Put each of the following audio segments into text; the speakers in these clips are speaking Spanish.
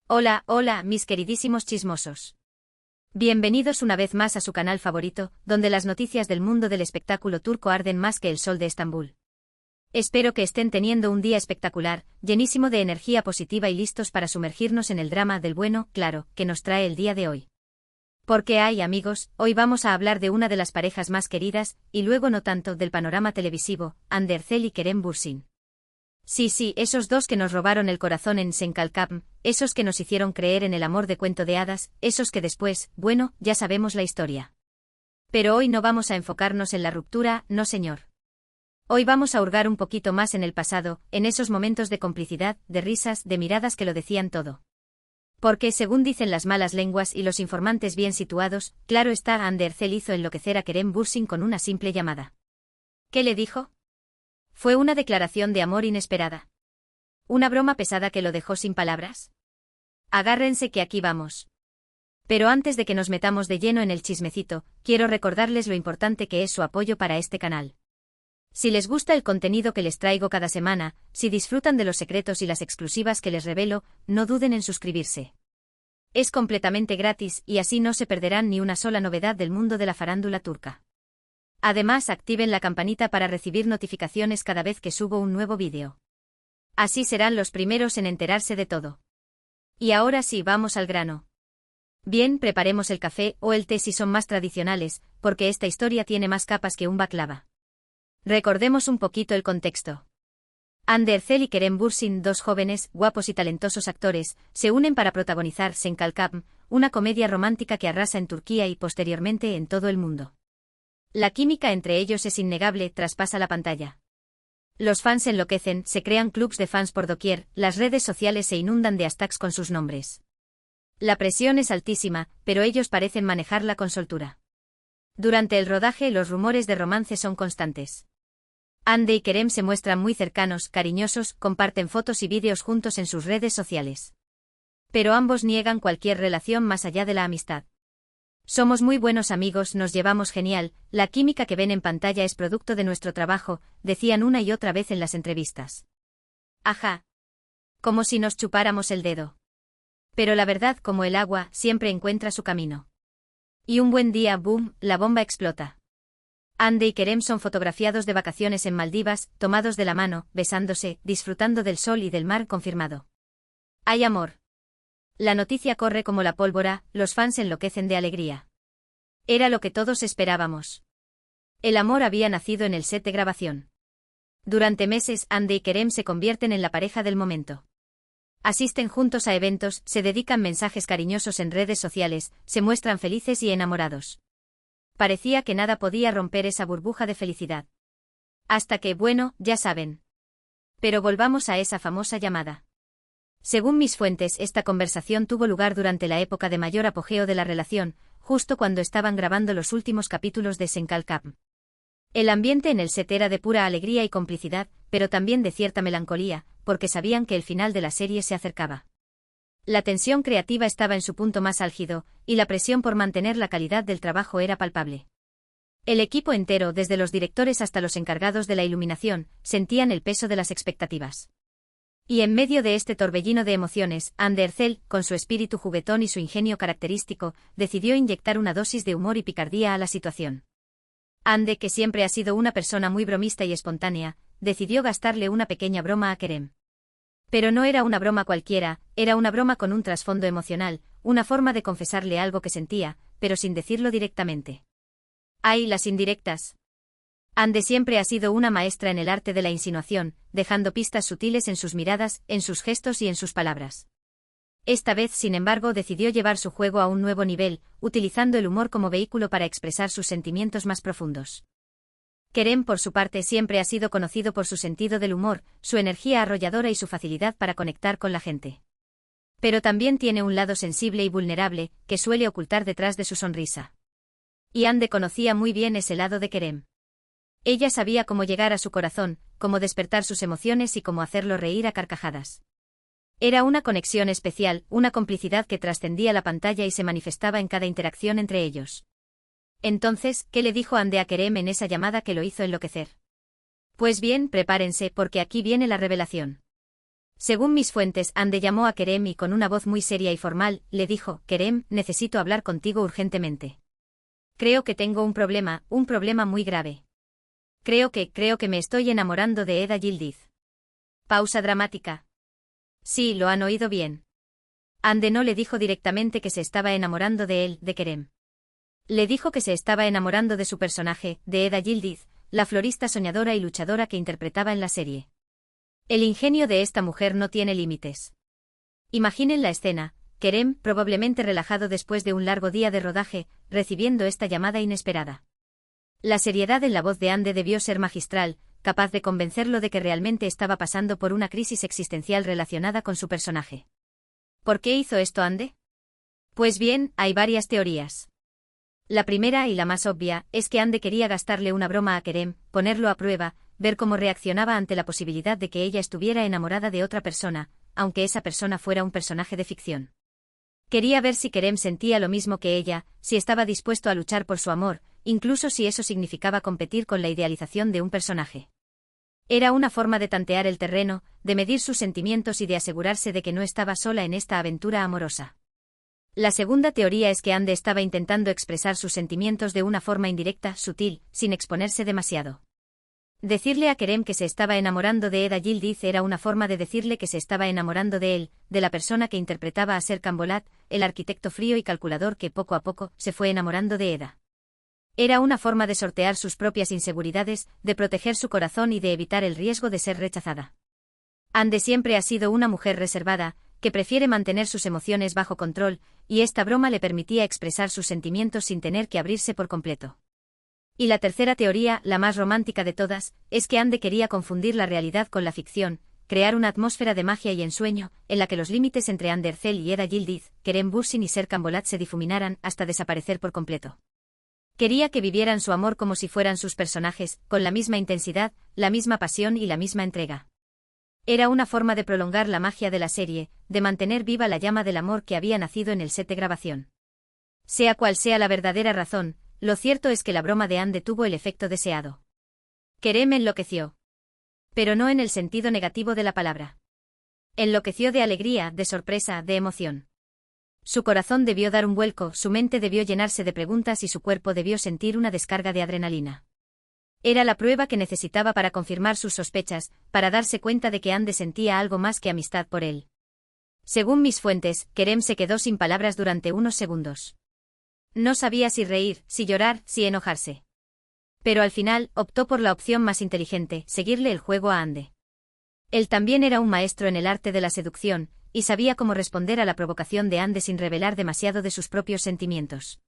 Hola, hola, mis queridísimos chismosos. Bienvenidos una vez más a su canal favorito, donde las noticias del mundo del espectáculo turco arden más que el sol de Estambul. Espero que estén teniendo un día espectacular, llenísimo de energía positiva y listos para sumergirnos en el drama del bueno, claro, que nos trae el día de hoy. Porque amigos, hoy vamos a hablar de una de las parejas más queridas, y luego no tanto, del panorama televisivo, Hande Erçel y Kerem Bürsin. Sí, esos dos que nos robaron el corazón en Senkalkapm, esos que nos hicieron creer en el amor de cuento de hadas, esos que después, bueno, ya sabemos la historia. Pero hoy no vamos a enfocarnos en la ruptura, no señor. Hoy vamos a hurgar un poquito más en el pasado, en esos momentos de complicidad, de risas, de miradas que lo decían todo. Porque, según dicen las malas lenguas y los informantes bien situados, claro está, Hande Erçel hizo enloquecer a Kerem Bürsin con una simple llamada. ¿Qué le dijo? Fue una declaración de amor inesperada. ¿Una broma pesada que lo dejó sin palabras? Agárrense que aquí vamos. Pero antes de que nos metamos de lleno en el chismecito, quiero recordarles lo importante que es su apoyo para este canal. Si les gusta el contenido que les traigo cada semana, si disfrutan de los secretos y las exclusivas que les revelo, no duden en suscribirse. Es completamente gratis y así no se perderán ni una sola novedad del mundo de la farándula turca. Además, activen la campanita para recibir notificaciones cada vez que subo un nuevo vídeo. Así serán los primeros en enterarse de todo. Y ahora sí, vamos al grano. Bien, preparemos el café o el té si son más tradicionales, porque esta historia tiene más capas que un baklava. Recordemos un poquito el contexto. Hande Erçel y Kerem Bürsin, dos jóvenes, guapos y talentosos actores, se unen para protagonizar Senkalkapm, una comedia romántica que arrasa en Turquía y posteriormente en todo el mundo. La química entre ellos es innegable, traspasa la pantalla. Los fans enloquecen, se crean clubs de fans por doquier, las redes sociales se inundan de hashtags con sus nombres. La presión es altísima, pero ellos parecen manejarla con soltura. Durante el rodaje los rumores de romance son constantes. Hande y Kerem se muestran muy cercanos, cariñosos, comparten fotos y vídeos juntos en sus redes sociales. Pero ambos niegan cualquier relación más allá de la amistad. Somos muy buenos amigos, nos llevamos genial, la química que ven en pantalla es producto de nuestro trabajo, decían una y otra vez en las entrevistas. Ajá. Como si nos chupáramos el dedo. Pero la verdad, como el agua, siempre encuentra su camino. Y un buen día, boom, la bomba explota. Hande y Kerem son fotografiados de vacaciones en Maldivas, tomados de la mano, besándose, disfrutando del sol y del mar, confirmado. Hay amor. La noticia corre como la pólvora, los fans enloquecen de alegría. Era lo que todos esperábamos. El amor había nacido en el set de grabación. Durante meses, Hande y Kerem se convierten en la pareja del momento. Asisten juntos a eventos, se dedican mensajes cariñosos en redes sociales, se muestran felices y enamorados. Parecía que nada podía romper esa burbuja de felicidad. Hasta que, bueno, ya saben. Pero volvamos a esa famosa llamada. Según mis fuentes, esta conversación tuvo lugar durante la época de mayor apogeo de la relación, justo cuando estaban grabando los últimos capítulos de Senkalkapm. El ambiente en el set era de pura alegría y complicidad, pero también de cierta melancolía, porque sabían que el final de la serie se acercaba. La tensión creativa estaba en su punto más álgido, y la presión por mantener la calidad del trabajo era palpable. El equipo entero, desde los directores hasta los encargados de la iluminación, sentían el peso de las expectativas. Y en medio de este torbellino de emociones, Hande Erçel, con su espíritu juguetón y su ingenio característico, decidió inyectar una dosis de humor y picardía a la situación. Hande, que siempre ha sido una persona muy bromista y espontánea, decidió gastarle una pequeña broma a Kerem. Pero no era una broma cualquiera, era una broma con un trasfondo emocional, una forma de confesarle algo que sentía, pero sin decirlo directamente. ¡Ay, las indirectas! Hande siempre ha sido una maestra en el arte de la insinuación, dejando pistas sutiles en sus miradas, en sus gestos y en sus palabras. Esta vez, sin embargo, decidió llevar su juego a un nuevo nivel, utilizando el humor como vehículo para expresar sus sentimientos más profundos. Kerem, por su parte, siempre ha sido conocido por su sentido del humor, su energía arrolladora y su facilidad para conectar con la gente. Pero también tiene un lado sensible y vulnerable, que suele ocultar detrás de su sonrisa. Y Hande conocía muy bien ese lado de Kerem. Ella sabía cómo llegar a su corazón, cómo despertar sus emociones y cómo hacerlo reír a carcajadas. Era una conexión especial, una complicidad que trascendía la pantalla y se manifestaba en cada interacción entre ellos. Entonces, ¿qué le dijo Hande a Kerem en esa llamada que lo hizo enloquecer? Pues bien, prepárense porque aquí viene la revelación. Según mis fuentes, Ande llamó a Kerem y con una voz muy seria y formal, le dijo: Kerem, necesito hablar contigo urgentemente. Creo que tengo un problema muy grave. Creo que me estoy enamorando de Eda Yildiz. Pausa dramática. Sí, lo han oído bien. Ande no le dijo directamente que se estaba enamorando de él, de Kerem. Le dijo que se estaba enamorando de su personaje, de Eda Yildiz, la florista soñadora y luchadora que interpretaba en la serie. El ingenio de esta mujer no tiene límites. Imaginen la escena: Kerem, probablemente relajado después de un largo día de rodaje, recibiendo esta llamada inesperada. La seriedad en la voz de Ande debió ser magistral, capaz de convencerlo de que realmente estaba pasando por una crisis existencial relacionada con su personaje. ¿Por qué hizo esto Ande? Pues bien, hay varias teorías. La primera y la más obvia es que Ande quería gastarle una broma a Kerem, ponerlo a prueba, ver cómo reaccionaba ante la posibilidad de que ella estuviera enamorada de otra persona, aunque esa persona fuera un personaje de ficción. Quería ver si Kerem sentía lo mismo que ella, si estaba dispuesto a luchar por su amor, incluso si eso significaba competir con la idealización de un personaje. Era una forma de tantear el terreno, de medir sus sentimientos y de asegurarse de que no estaba sola en esta aventura amorosa. La segunda teoría es que Ande estaba intentando expresar sus sentimientos de una forma indirecta, sutil, sin exponerse demasiado. Decirle a Kerem que se estaba enamorando de Eda Yildiz era una forma de decirle que se estaba enamorando de él, de la persona que interpretaba a Serkan Bolat, el arquitecto frío y calculador que poco a poco se fue enamorando de Eda. Era una forma de sortear sus propias inseguridades, de proteger su corazón y de evitar el riesgo de ser rechazada. Ande siempre ha sido una mujer reservada, que prefiere mantener sus emociones bajo control, y esta broma le permitía expresar sus sentimientos sin tener que abrirse por completo. Y la tercera teoría, la más romántica de todas, es que Ande quería confundir la realidad con la ficción, crear una atmósfera de magia y ensueño, en la que los límites entre Ande Erçel y Eda Yildiz, Kerem Bürsin y Serkan Bolat se difuminaran hasta desaparecer por completo. Quería que vivieran su amor como si fueran sus personajes, con la misma intensidad, la misma pasión y la misma entrega. Era una forma de prolongar la magia de la serie, de mantener viva la llama del amor que había nacido en el set de grabación. Sea cual sea la verdadera razón, lo cierto es que la broma de Ande tuvo el efecto deseado. Kerem enloqueció. Pero no en el sentido negativo de la palabra. Enloqueció de alegría, de sorpresa, de emoción. Su corazón debió dar un vuelco, su mente debió llenarse de preguntas y su cuerpo debió sentir una descarga de adrenalina. Era la prueba que necesitaba para confirmar sus sospechas, para darse cuenta de que Ande sentía algo más que amistad por él. Según mis fuentes, Kerem se quedó sin palabras durante unos segundos. No sabía si reír, si llorar, si enojarse. Pero al final, optó por la opción más inteligente, seguirle el juego a Ande. Él también era un maestro en el arte de la seducción, y sabía cómo responder a la provocación de Ande sin revelar demasiado de sus propios sentimientos.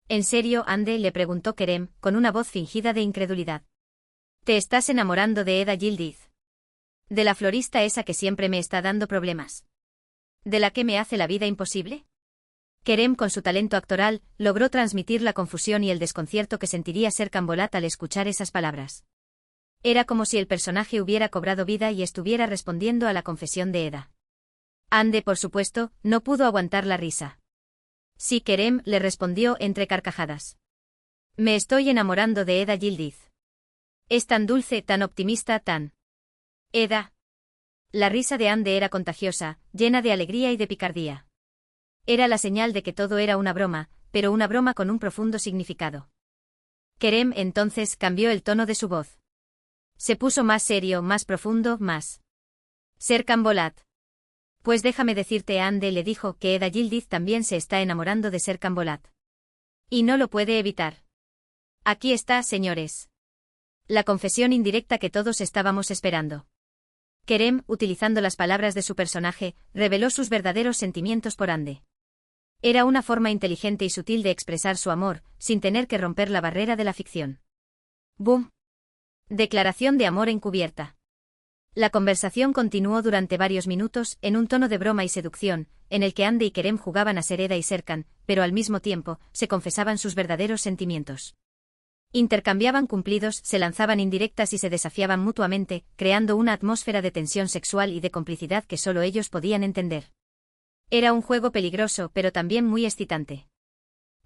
¿En serio, Ande?, le preguntó Kerem, con una voz fingida de incredulidad. ¿Te estás enamorando de Eda Yildiz? ¿De la florista esa que siempre me está dando problemas? ¿De la que me hace la vida imposible? Kerem, con su talento actoral, logró transmitir la confusión y el desconcierto que sentiría Serkan Bolat al escuchar esas palabras. Era como si el personaje hubiera cobrado vida y estuviera respondiendo a la confesión de Eda. Ande, por supuesto, no pudo aguantar la risa. Sí, Kerem, le respondió entre carcajadas. Me estoy enamorando de Eda Yildiz. Es tan dulce, tan optimista, tan... Eda. La risa de Ande era contagiosa, llena de alegría y de picardía. Era la señal de que todo era una broma, pero una broma con un profundo significado. Kerem entonces cambió el tono de su voz. Se puso más serio, más profundo, más... Serkan Bolat. Pues déjame decirte, Ande le dijo, que Eda Yildiz también se está enamorando de Serkan Bolat. Y no lo puede evitar. Aquí está, señores. La confesión indirecta que todos estábamos esperando. Kerem, utilizando las palabras de su personaje, reveló sus verdaderos sentimientos por Ande. Era una forma inteligente y sutil de expresar su amor, sin tener que romper la barrera de la ficción. ¡Bum! Declaración de amor encubierta. La conversación continuó durante varios minutos, en un tono de broma y seducción, en el que Ande y Kerem jugaban a ser Eda y Serkan, pero al mismo tiempo, se confesaban sus verdaderos sentimientos. Intercambiaban cumplidos, se lanzaban indirectas y se desafiaban mutuamente, creando una atmósfera de tensión sexual y de complicidad que solo ellos podían entender. Era un juego peligroso, pero también muy excitante.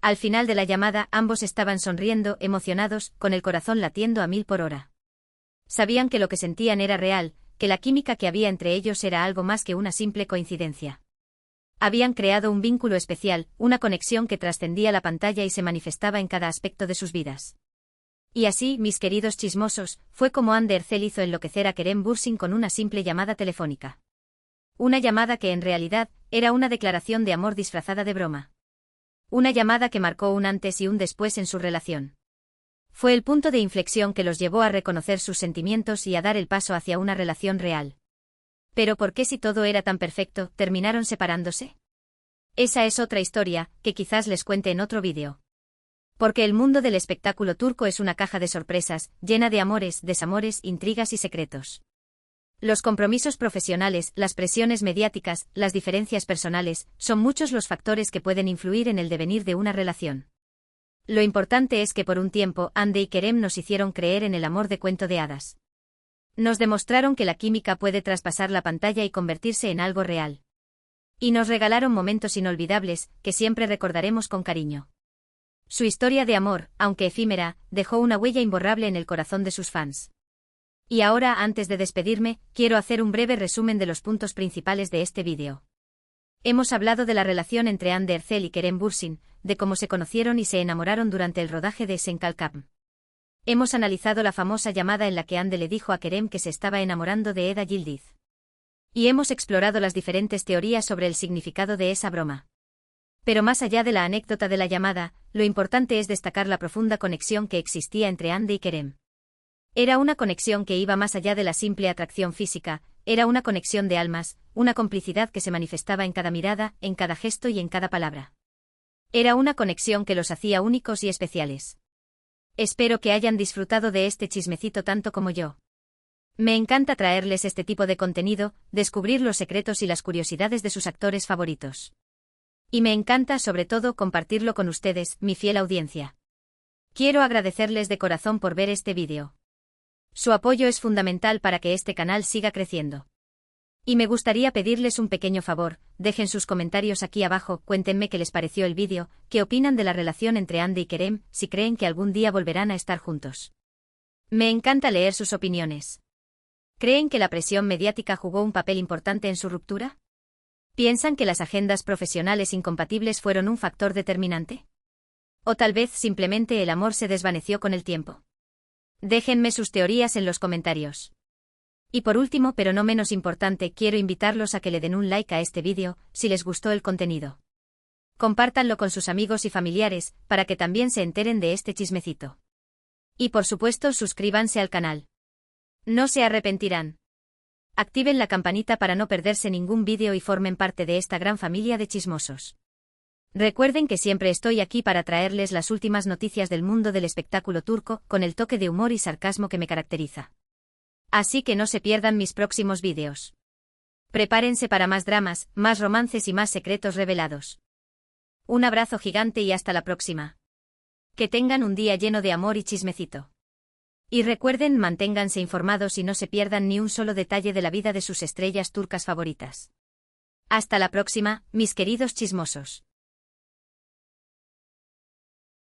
Al final de la llamada, ambos estaban sonriendo, emocionados, con el corazón latiendo a 1000 por hora. Sabían que lo que sentían era real, que la química que había entre ellos era algo más que una simple coincidencia. Habían creado un vínculo especial, una conexión que trascendía la pantalla y se manifestaba en cada aspecto de sus vidas. Y así, mis queridos chismosos, fue como Anne de Hercel hizo enloquecer a Kerem Bürsin con una simple llamada telefónica. Una llamada que en realidad era una declaración de amor disfrazada de broma. Una llamada que marcó un antes y un después en su relación. Fue el punto de inflexión que los llevó a reconocer sus sentimientos y a dar el paso hacia una relación real. Pero ¿por qué si todo era tan perfecto, terminaron separándose? Esa es otra historia, que quizás les cuente en otro vídeo. Porque el mundo del espectáculo turco es una caja de sorpresas, llena de amores, desamores, intrigas y secretos. Los compromisos profesionales, las presiones mediáticas, las diferencias personales, son muchos los factores que pueden influir en el devenir de una relación. Lo importante es que por un tiempo Hande y Kerem nos hicieron creer en el amor de cuento de hadas. Nos demostraron que la química puede traspasar la pantalla y convertirse en algo real. Y nos regalaron momentos inolvidables, que siempre recordaremos con cariño. Su historia de amor, aunque efímera, dejó una huella imborrable en el corazón de sus fans. Y ahora, antes de despedirme, quiero hacer un breve resumen de los puntos principales de este vídeo. Hemos hablado de la relación entre Hande Erçel y Kerem Bürsin, de cómo se conocieron y se enamoraron durante el rodaje de Senkalkam. Hemos analizado la famosa llamada en la que Hande le dijo a Kerem que se estaba enamorando de Eda Yildiz. Y hemos explorado las diferentes teorías sobre el significado de esa broma. Pero más allá de la anécdota de la llamada, lo importante es destacar la profunda conexión que existía entre Hande y Kerem. Era una conexión que iba más allá de la simple atracción física, era una conexión de almas, una complicidad que se manifestaba en cada mirada, en cada gesto y en cada palabra. Era una conexión que los hacía únicos y especiales. Espero que hayan disfrutado de este chismecito tanto como yo. Me encanta traerles este tipo de contenido, descubrir los secretos y las curiosidades de sus actores favoritos. Y me encanta sobre todo compartirlo con ustedes, mi fiel audiencia. Quiero agradecerles de corazón por ver este vídeo. Su apoyo es fundamental para que este canal siga creciendo. Y me gustaría pedirles un pequeño favor, dejen sus comentarios aquí abajo, cuéntenme qué les pareció el vídeo, qué opinan de la relación entre Hande y Kerem, si creen que algún día volverán a estar juntos. Me encanta leer sus opiniones. ¿Creen que la presión mediática jugó un papel importante en su ruptura? ¿Piensan que las agendas profesionales incompatibles fueron un factor determinante? ¿O tal vez simplemente el amor se desvaneció con el tiempo? Déjenme sus teorías en los comentarios. Y por último, pero no menos importante, quiero invitarlos a que le den un like a este vídeo, si les gustó el contenido. Compártanlo con sus amigos y familiares, para que también se enteren de este chismecito. Y por supuesto, suscríbanse al canal. No se arrepentirán. Activen la campanita para no perderse ningún vídeo y formen parte de esta gran familia de chismosos. Recuerden que siempre estoy aquí para traerles las últimas noticias del mundo del espectáculo turco, con el toque de humor y sarcasmo que me caracteriza. Así que no se pierdan mis próximos vídeos. Prepárense para más dramas, más romances y más secretos revelados. Un abrazo gigante y hasta la próxima. Que tengan un día lleno de amor y chismecito. Y recuerden, manténganse informados y no se pierdan ni un solo detalle de la vida de sus estrellas turcas favoritas. Hasta la próxima, mis queridos chismosos.